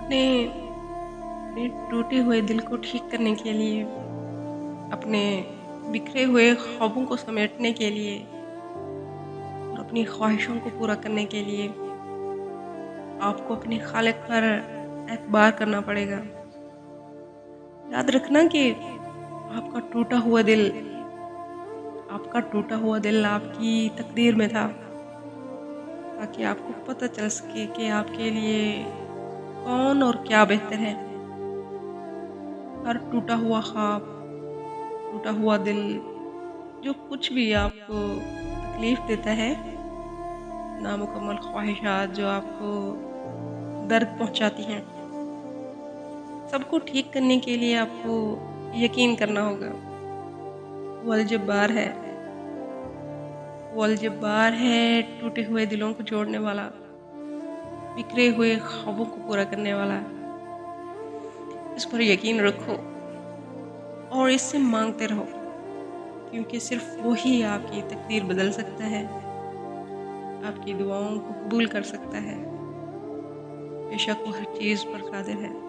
अपने अपने टूटे हुए दिल को ठीक करने के लिए, अपने बिखरे हुए ख्वाबों को समेटने के लिए और अपनी ख्वाहिशों को पूरा करने के लिए आपको अपने खालिक पर एतबार करना पड़ेगा। याद रखना कि आपका टूटा हुआ दिल आपकी तकदीर में था, ताकि आपको पता चल सके कि आपके लिए कौन और क्या बेहतर है। हर टूटा हुआ ख्वाब, टूटा हुआ दिल, जो कुछ भी आपको तकलीफ़ देता है, नामुकम्मल ख्वाहिशात जो आपको दर्द पहुंचाती हैं, सबको ठीक करने के लिए आपको यकीन करना होगा। वो अल-जब्बार है, वो अल-जब्बार है, टूटे हुए दिलों को जोड़ने वाला, बिखरे हुए ख्वाबों को पूरा करने वाला। इस पर यकीन रखो और इससे मांगते रहो, क्योंकि सिर्फ वो ही आपकी तकदीर बदल सकता है, आपकी दुआओं को कबूल कर सकता है। बेशक वो हर चीज़ पर कादिर है।